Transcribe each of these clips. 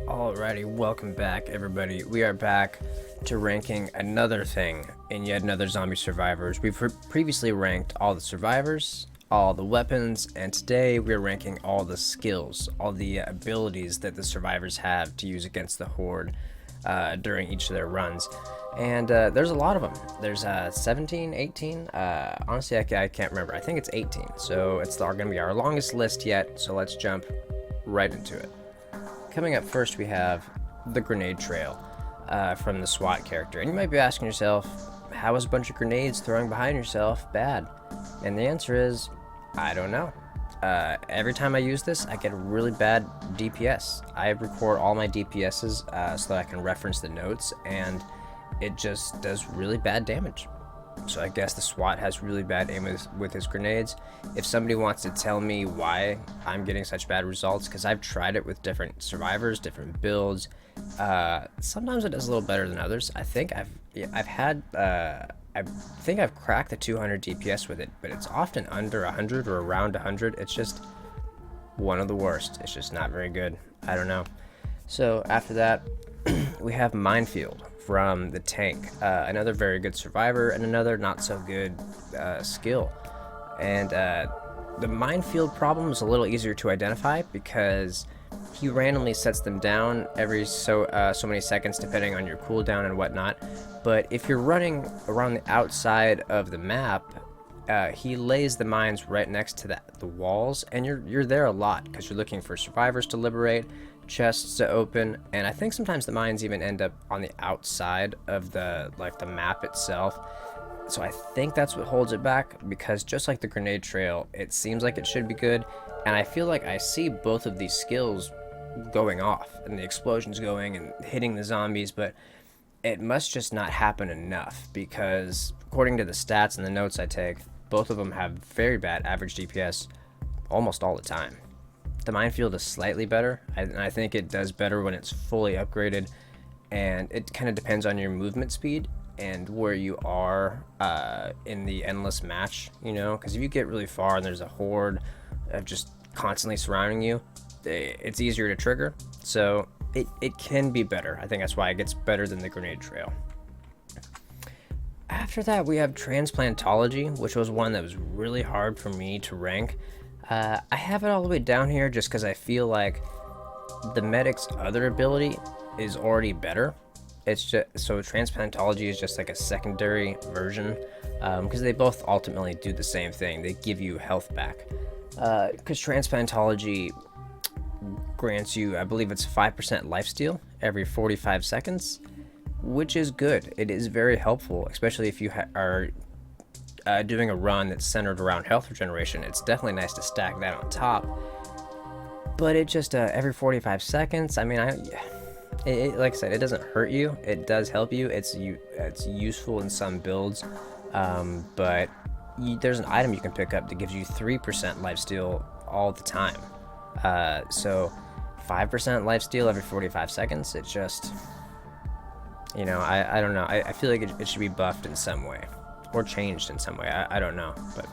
Alrighty, welcome back everybody. We are back to ranking another thing in yet another Zombie Survivors. We've previously ranked all the survivors, all the weapons, and today we're ranking all the skills, all the abilities that the survivors have to use against the Horde during each of their runs. And there's a lot of them. There's 17, 18. Honestly, I can't remember. I think it's 18. So it's going to be our longest list yet. So let's jump right into it. Coming up first, we have the grenade trail from the SWAT character. And you might be asking yourself, how is a bunch of grenades throwing behind yourself bad? And the answer is, I don't know. Every time I use this, I get a really bad DPS. I record all my DPSs so that I can reference the notes, and it just does really bad damage. So I guess the SWAT has really bad aim with his grenades. If somebody wants to tell me why I'm getting such bad results, because I've tried it with different survivors, different builds, sometimes it does a little better than others. I think I've cracked the 200 DPS with it, but it's often under 100 or around 100. It's just one of the worst. It's just not very good. I don't know. So after that, we have Minefield from the tank, another very good survivor and another not so good skill. And the minefield problem is a little easier to identify because he randomly sets them down every so many seconds depending on your cooldown and whatnot. But if you're running around the outside of the map, he lays the mines right next to the walls, and you're there a lot because you're looking for survivors to liberate, chests to open, and I think sometimes the mines even end up on the outside of the map itself. So I think that's what holds it back, because just like the grenade trail, it seems like it should be good, and I feel like I see both of these skills going off and the explosions going and hitting the zombies, but it must just not happen enough, because according to the stats and the notes I take, both of them have very bad average DPS almost all the time. The minefield is slightly better, and I think it does better when it's fully upgraded, and it kind of depends on your movement speed and where you are in the endless match, because if you get really far and there's a horde just constantly surrounding you, it's easier to trigger, so it can be better. I think that's why it gets better than the grenade trail. After that, we have Transplantology, which was one that was really hard for me to rank. I have it all the way down here just because I feel like the medic's other ability is already better. It's just so Transplantology is just like a secondary version, because they both ultimately do the same thing. They give you health back. Because Transplantology grants you, I believe it's 5% lifesteal every 45 seconds, which is good. It is very helpful, especially if you are doing a run that's centered around health regeneration. It's definitely nice to stack that on top, but it just every 45 seconds, I mean, like I said, it doesn't hurt you, it does help you. It's useful in some builds, but there's an item you can pick up that gives you 3% lifesteal all the time, so 5% lifesteal every 45 seconds, it just, I don't know, I feel like it should be buffed in some way or changed in some way. I don't know. But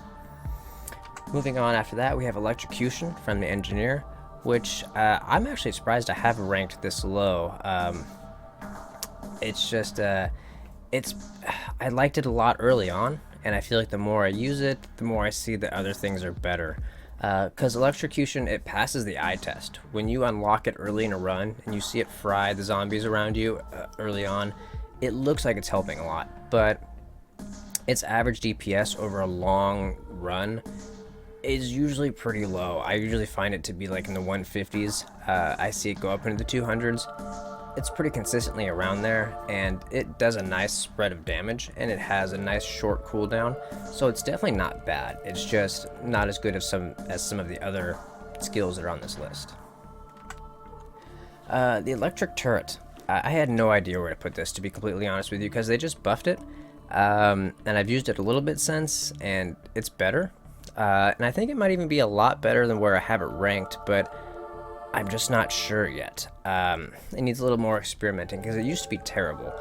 moving on, after that, we have Electrocution from the Engineer, which I'm actually surprised I haven't ranked this low. It's just I liked it a lot early on, and I feel like the more I use it, the more I see that other things are better. Because Electrocution, it passes the eye test. When you unlock it early in a run and you see it fry the zombies around you early on, it looks like it's helping a lot, but its average DPS over a long run is usually pretty low. I usually find it to be like in the 150s. I see it go up into the 200s. It's pretty consistently around there, and it does a nice spread of damage, and it has a nice short cooldown, so it's definitely not bad. It's just not as good as some of the other skills that are on this list. The Electric Turret. I had no idea where to put this, to be completely honest with you, because they just buffed it. And I've used it a little bit since, and it's better. And I think it might even be a lot better than where I have it ranked, but I'm just not sure yet. It needs a little more experimenting, because it used to be terrible,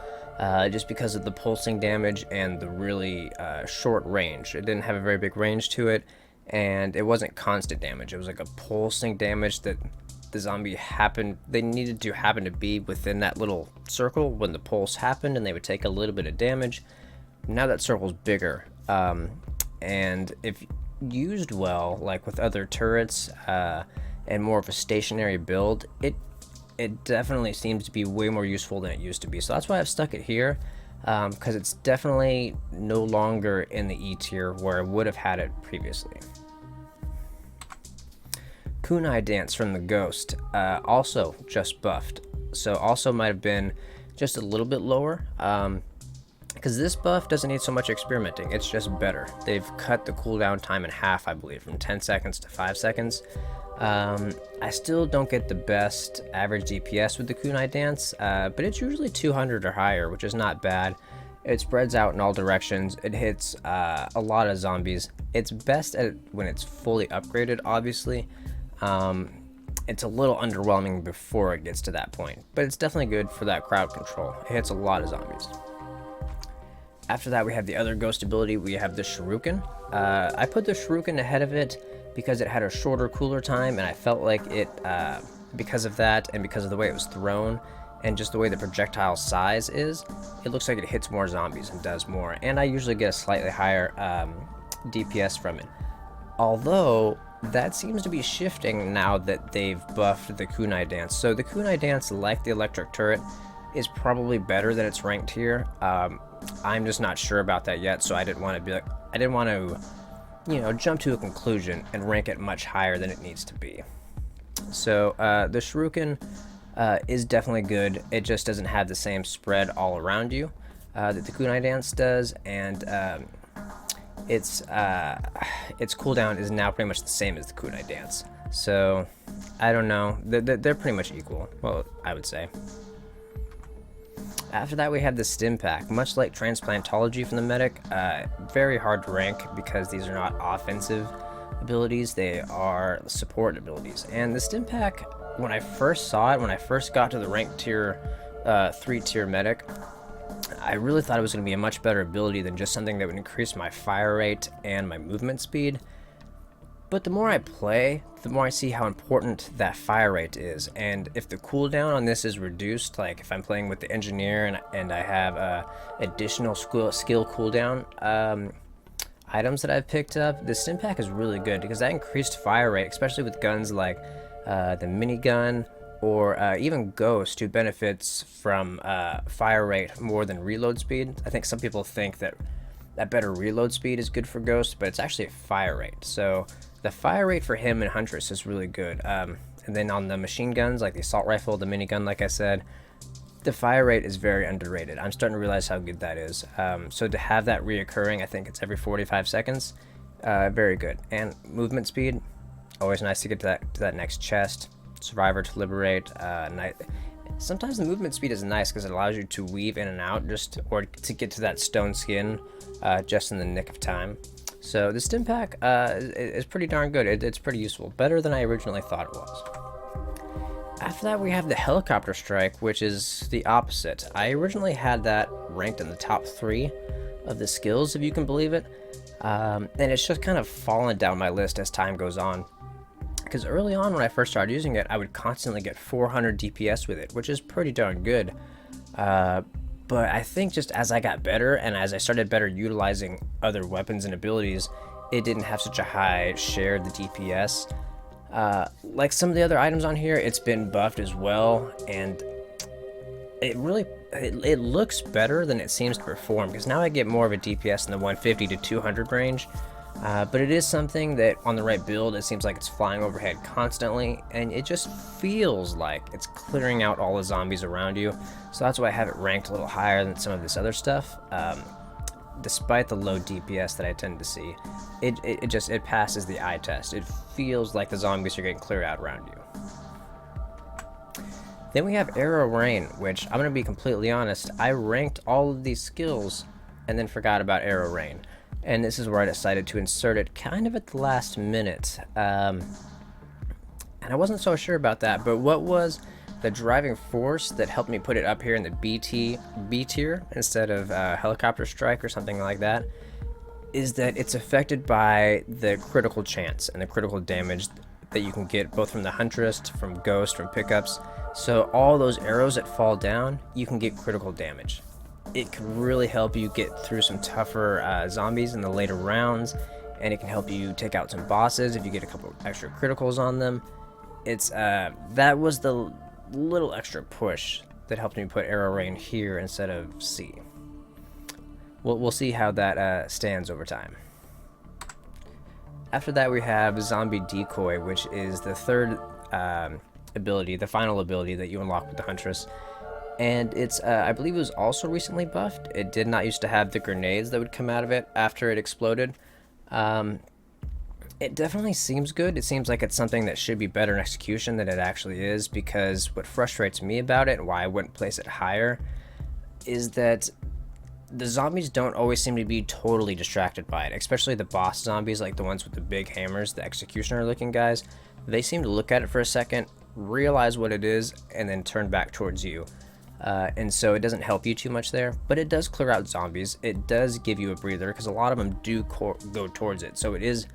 just because of the pulsing damage and the really short range. It didn't have a very big range to it, and it wasn't constant damage. It was like a pulsing damage that the zombie happened, they needed to happen to be within that little circle when the pulse happened, and they would take a little bit of damage. Now that circle's bigger, and if used well, like with other turrets and more of a stationary build, it definitely seems to be way more useful than it used to be. So that's why I've stuck it here, because it's definitely no longer in the E tier where I would have had it previously. Kunai Dance from the Ghost, also just buffed, so also might have been just a little bit lower, because this buff doesn't need so much experimenting, it's just better. They've cut the cooldown time in half, I believe, from 10 seconds to 5 seconds. I still don't get the best average DPS with the Kunai Dance, but it's usually 200 or higher, which is not bad. It spreads out in all directions, it hits a lot of zombies. It's best when it's fully upgraded, obviously. It's a little underwhelming before it gets to that point, but it's definitely good for that crowd control. It hits a lot of zombies. After that, we have the other ghost ability. We have the Shuriken. I put the Shuriken ahead of it because it had a shorter cooler time, and I felt like it, because of that and because of the way it was thrown and just the way the projectile size is, it looks like it hits more zombies and does more, and I usually get a slightly higher DPS from it. Although that seems to be shifting now that they've buffed the Kunai Dance. So the Kunai Dance, like the electric turret, is probably better than its ranked here. I'm just not sure about that yet, so I didn't want to, you know, jump to a conclusion and rank it much higher than it needs to be. So the Shuriken is definitely good. It just doesn't have the same spread all around you that the Kunai Dance does, and its cooldown is now pretty much the same as the Kunai Dance. So I don't know, they're pretty much equal, well, I would say. After that, we have the Stim Pack. Much like Transplantology from the Medic, very hard to rank because these are not offensive abilities, they are support abilities. And the Stim Pack, when I first saw it, when I first got to the ranked tier 3 tier Medic, I really thought it was going to be a much better ability than just something that would increase my fire rate and my movement speed. But the more I play, the more I see how important that fire rate is. And if the cooldown on this is reduced, like if I'm playing with the Engineer and I have additional skill cooldown items that I've picked up, the Stim Pack is really good because that increased fire rate, especially with guns like the minigun, or even Ghost, who benefits from fire rate more than reload speed. I think some people think that better reload speed is good for Ghost, but it's actually a fire rate. So the fire rate for him and Huntress is really good. And then on the machine guns, like the assault rifle, the minigun, like I said, the fire rate is very underrated. I'm starting to realize how good that is. So to have that reoccurring, I think it's every 45 seconds, very good. And movement speed, always nice to get to that next chest. Survivor to liberate. Sometimes the movement speed is nice because it allows you to weave in and out or to get to that stone skin just in the nick of time. So the Stim Pack is pretty darn good. It's pretty useful, better than I originally thought it was. After that, we have the Helicopter Strike, which is the opposite. I originally had that ranked in the top 3 of the skills, if you can believe it, and it's just kind of fallen down my list as time goes on. Because early on when I first started using it, I would constantly get 400 DPS with it, which is pretty darn good. But I think just as I got better and as I started better utilizing other weapons and abilities, it didn't have such a high share of the DPS. Like some of the other items on here, it's been buffed as well, and it looks better than it seems to perform, because now I get more of a DPS in the 150 to 200 range. But it is something that on the right build, it seems like it's flying overhead constantly, and it just feels like it's clearing out all the zombies around you. So that's why I have it ranked a little higher than some of this other stuff. Despite the low DPS that I tend to see, it passes the eye test. It feels like the zombies are getting cleared out around you. Then we have Arrow Rain, which I'm going to be completely honest, I ranked all of these skills and then forgot about Arrow Rain. And this is where I decided to insert it kind of at the last minute. And I wasn't so sure about that, but what was the driving force that helped me put it up here in the B tier instead of Helicopter Strike or something like that is that it's affected by the critical chance and the critical damage that you can get both from the Huntress, from Ghost, from pickups. So all those arrows that fall down, you can get critical damage. It can really help you get through some tougher zombies in the later rounds, and it can help you take out some bosses if you get a couple extra criticals on them. It's that was the little extra push that helped me put Arrow Rain here instead of C. We'll see how that stands over time. After that, we have Zombie Decoy, which is the third ability, the final ability that you unlock with the Huntress. And it's, I believe it was also recently buffed. It did not used to have the grenades that would come out of it after it exploded. It definitely seems good. It seems like it's something that should be better in execution than it actually is, because what frustrates me about it and why I wouldn't place it higher is that the zombies don't always seem to be totally distracted by it, especially the boss zombies, like the ones with the big hammers, the executioner looking guys. They seem to look at it for a second, realize what it is, and then turn back towards you. And so it doesn't help you too much there, but it does clear out zombies. It does give you a breather because a lot of them do go towards it, so it is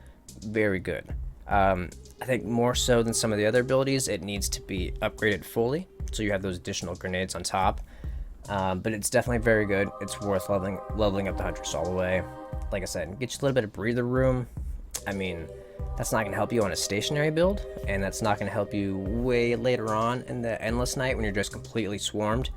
very good. I think more so than some of the other abilities, it needs to be upgraded fully, so you have those additional grenades on top. But it's definitely very good. It's worth leveling up the Huntress all the way. Like I said, get you a little bit of breather room. I mean, that's not going to help you on a stationary build, and that's not going to help you way later on in the Endless Night when you're just completely swarmed.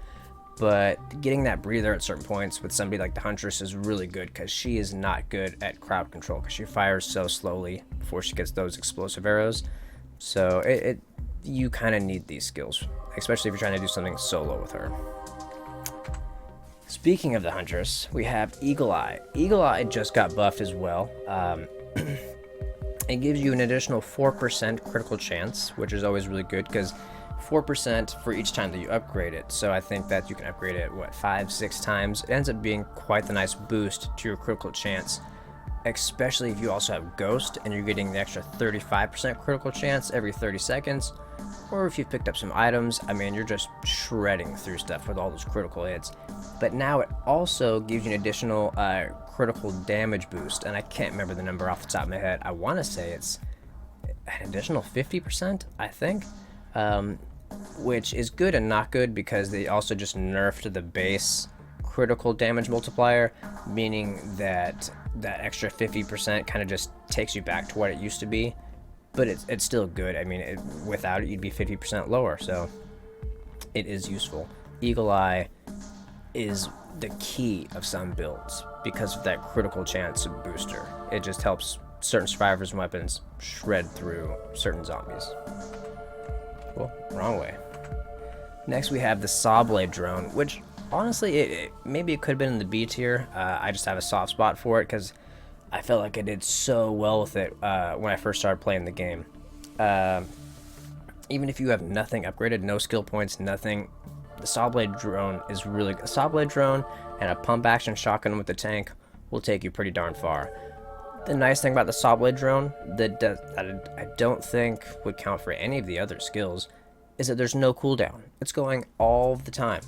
But getting that breather at certain points with somebody like the Huntress is really good, because she is not good at crowd control, because she fires so slowly before she gets those explosive arrows. So you kind of need these skills, especially if you're trying to do something solo with her. Speaking of the Huntress, we have Eagle Eye. Eagle Eye just got buffed as well. It gives you an additional 4% critical chance, which is always really good, because 4% for each time that you upgrade it. So I think that you can upgrade it, 5-6 times. It ends up being quite the nice boost to your critical chance, especially if you also have Ghost and you're getting the extra 35% critical chance every 30 seconds. Or if you've picked up some items, I mean, you're just shredding through stuff with all those critical hits. But now it also gives you an additional critical damage boost, and I can't remember the number off the top of my head. I want to say it's an additional 50%, I think, which is good and not good, because they also just nerfed the base critical damage multiplier, meaning that that extra 50% kind of just takes you back to what it used to be. But it's still good. I mean, without it, you'd be 50% lower, so it is useful. Eagle Eye is the key of some builds because of that critical chance booster. It just helps certain survivors and weapons shred through certain zombies. Well, wrong way. Next, we have the Sawblade drone, which honestly, maybe it could have been in the B tier. I just have a soft spot for it because I felt like I did so well with it when I first started playing the game. Even if you have nothing upgraded, no skill points, nothing, the Sawblade drone is really good. A Sawblade drone and a pump action shotgun with the tank will take you pretty darn far. The nice thing about the Sawblade drone that I don't think would count for any of the other skills is that there's no cooldown. It's going all the time.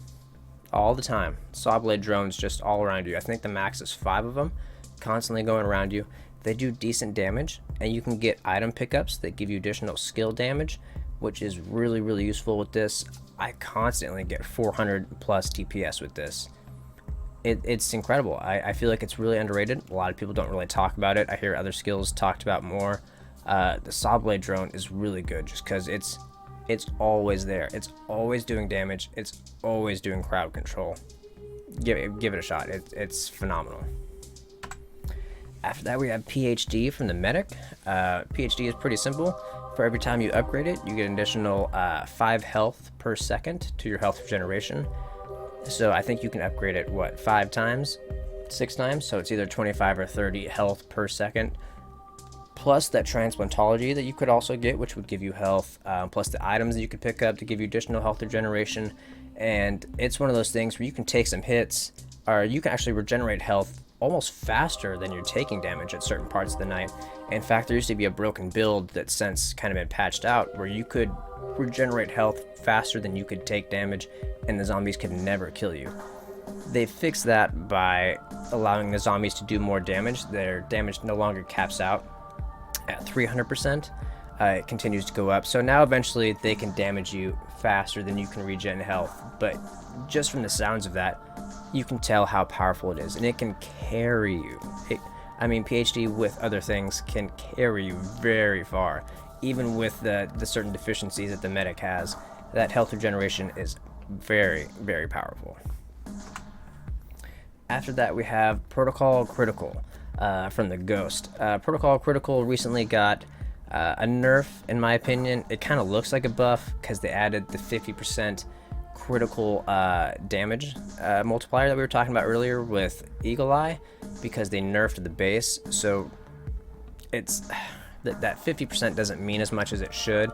All the time. Sawblade drones just all around you. I think the max is 5 of them, constantly going around you. They do decent damage, and you can get item pickups that give you additional skill damage, which is really, really useful with this. I constantly get 400 plus DPS with this. It's incredible. I feel like it's really underrated. A lot of people don't really talk about it. I hear other skills talked about more. The Sawblade drone is really good just because it's always there. It's always doing damage. It's always doing crowd control. Give it a shot. It's phenomenal. After that, we have PhD from the Medic. PhD is pretty simple. For every time you upgrade it, you get an additional 5 health per second to your health regeneration. So I think you can upgrade it, 5 times? 6 times? So it's either 25 or 30 health per second. Plus that transplantology that you could also get, which would give you health. Plus the items that you could pick up to give you additional health regeneration. And it's one of those things where you can take some hits, or you can actually regenerate health almost faster than you're taking damage at certain parts of the night. In fact, there used to be a broken build that's since kind of been patched out where you could regenerate health faster than you could take damage, and the zombies could never kill you. They fixed that by allowing the zombies to do more damage. Their damage no longer caps out at 300%. it continues to go up. So now eventually they can damage you faster than you can regen health. But just from the sounds of that, you can tell how powerful it is, and it can carry you. I mean, PhD with other things can carry you very far, even with the certain deficiencies that the medic has. That health regeneration is very, very powerful. After that, we have Protocol Critical from the Ghost. Protocol Critical recently got a nerf, in my opinion. It kind of looks like a buff because they added the 50% critical damage multiplier that we were talking about earlier with Eagle Eye, because they nerfed the base. So it's that 50% doesn't mean as much as it should,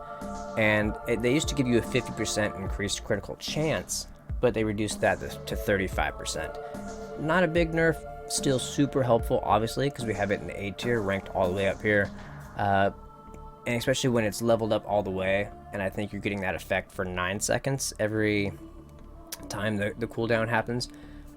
and they used to give you a 50% increased critical chance, but they reduced that to 35%. Not a big nerf, still super helpful, obviously, because we have it in the A tier, ranked all the way up here, and especially when it's leveled up all the way. And I think you're getting that effect for 9 seconds every time the cooldown happens,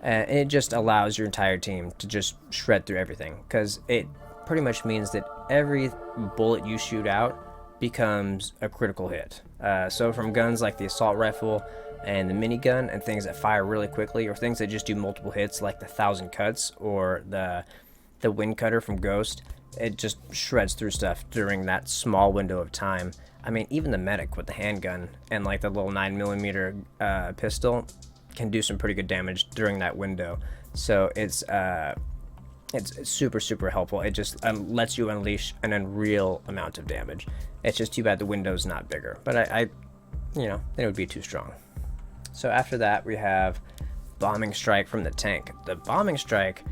and it just allows your entire team to just shred through everything, because it pretty much means that every bullet you shoot out becomes a critical hit. So from guns like the assault rifle and the minigun, and things that fire really quickly, or things that just do multiple hits like the 1,000 cuts or the wind cutter from Ghost, it just shreds through stuff during that small window of time. I mean, even the medic with the handgun and like the little 9mm pistol can do some pretty good damage during that window. So it's super, super helpful. It just lets you unleash an unreal amount of damage. It's just too bad the window's not bigger, but I think it would be too strong. So after that, we have Bombing Strike from the tank. The Bombing Strike,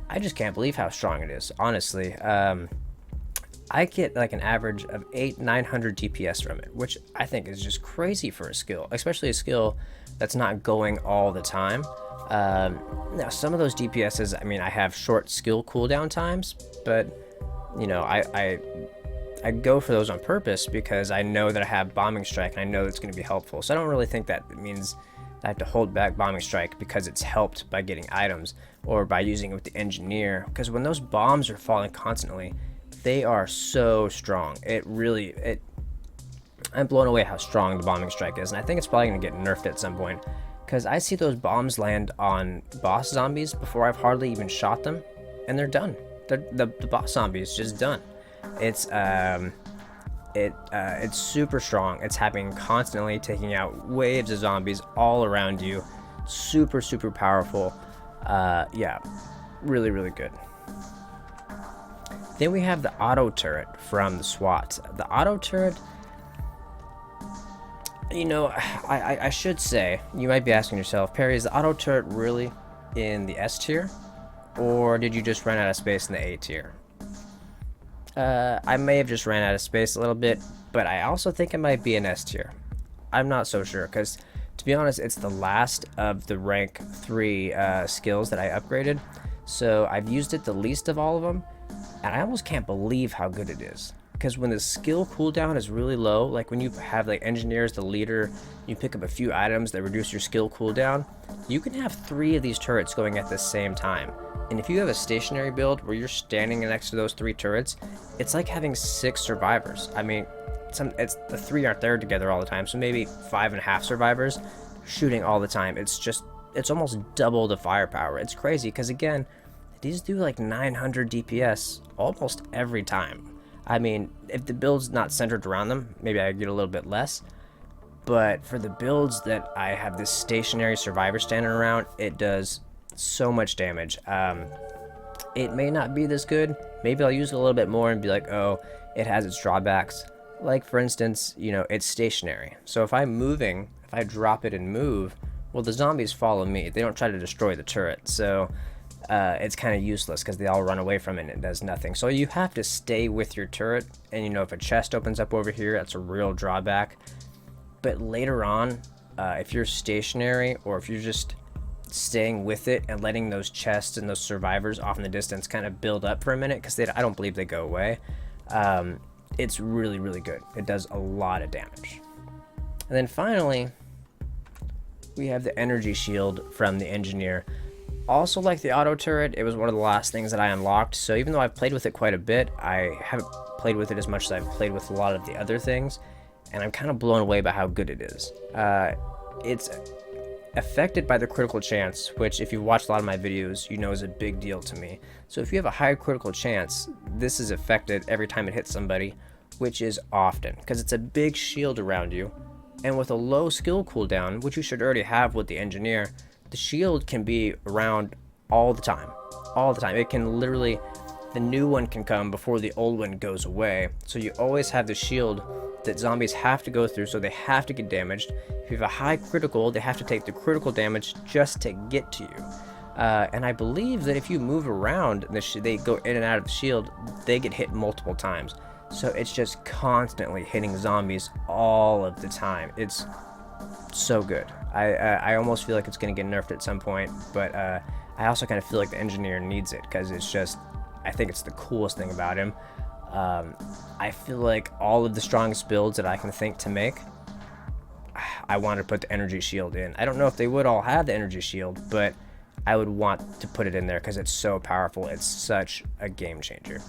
I just can't believe how strong it is, honestly. I get like an average of 800-900 DPS from it, which I think is just crazy for a skill, especially a skill that's not going all the time. Now, some of those DPSs, I mean, I have short skill cooldown times, but I go for those on purpose because I know that I have Bombing Strike and I know it's going to be helpful. So I don't really think that it means I have to hold back Bombing Strike because it's helped by getting items or by using it with the Engineer, because when those bombs are falling constantly, they are so strong. I'm blown away how strong the Bombing Strike is, and I think it's probably going to get nerfed at some point, because I see those bombs land on boss zombies before I've hardly even shot them, and they're done. The boss zombie is just done. It's super strong. It's happening constantly, taking out waves of zombies all around you. Super, super powerful. Yeah, really, really good. Then we have the auto turret from the SWAT. The auto turret, I should say, you might be asking yourself, Perry, is the auto turret really in the S tier, or did you just run out of space in the A tier? I may have just ran out of space a little bit, but I also think it might be an S tier. I'm not so sure, because to be honest, it's the last of the rank 3 skills that I upgraded, so I've used it the least of all of them, and I almost can't believe how good it is. Because when the skill cooldown is really low, like when you have like Engineers, the leader, you pick up a few items that reduce your skill cooldown, you can have 3 of these turrets going at the same time. And if you have a stationary build where you're standing next to those 3 turrets, it's like having 6 survivors. I mean, the 3 aren't there together all the time, so maybe 5.5 survivors shooting all the time. It's almost double the firepower. It's crazy, because again, these do like 900 DPS almost every time. I mean, if the build's not centered around them, maybe I get a little bit less. But for the builds that I have this stationary survivor standing around, it does so much damage. It may not be this good. Maybe I'll use it a little bit more and be like, oh, it has its drawbacks. Like, for instance, it's stationary. So if I'm moving, if I drop it and move, well, the zombies follow me. They don't try to destroy the turret. So it's kind of useless because they all run away from it and it does nothing. So you have to stay with your turret, and if a chest opens up over here, that's a real drawback. But later on, if you're stationary, or if you're just staying with it and letting those chests and those survivors off in the distance kind of build up for a minute, because I don't believe they go away, it's really, really good. It does a lot of damage. And then finally, we have the energy shield from the Engineer. Also, like the auto turret, it was one of the last things that I unlocked, so even though I've played with it quite a bit, I haven't played with it as much as I've played with a lot of the other things, and I'm kind of blown away by how good it is. It's affected by the critical chance, which if you've watched a lot of my videos, you know is a big deal to me. So if you have a high critical chance, this is affected every time it hits somebody, which is often, because it's a big shield around you. And with a low skill cooldown, which you should already have with the engineer, the shield can be around all the time. All the time. It can literally, the new one can come before the old one goes away. So you always have the shield that zombies have to go through, so they have to get damaged. If you have a high critical, they have to take the critical damage just to get to you. And I believe that if you move around, they go in and out of the shield, they get hit multiple times. So it's just constantly hitting zombies all of the time. It's so good. I almost feel like it's going to get nerfed at some point, but I also kind of feel like the engineer needs it, because it's just, I think it's the coolest thing about him. I feel like all of the strongest builds that I can think to make, I want to put the energy shield in. I don't know if they would all have the energy shield, but I would want to put it in there because it's so powerful. It's such a game changer.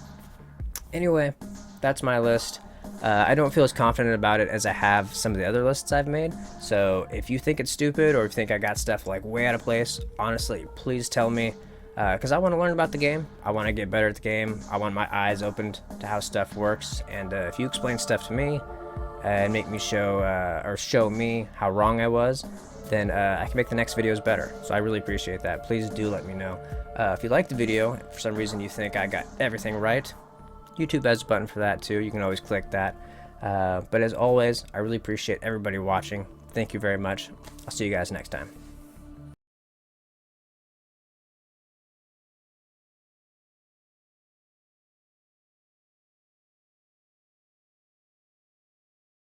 Anyway, that's my list. I don't feel as confident about it as I have some of the other lists I've made. So if you think it's stupid, or if you think I got stuff like way out of place, honestly, please tell me. Because I want to learn about the game. I want to get better at the game. I want my eyes opened to how stuff works. And if you explain stuff to me and make me show me how wrong I was, then I can make the next videos better. So I really appreciate that. Please do let me know. If you like the video, for some reason you think I got everything right, YouTube has a button for that too. You can always click that. But as always, I really appreciate everybody watching. Thank you very much. I'll see you guys next time.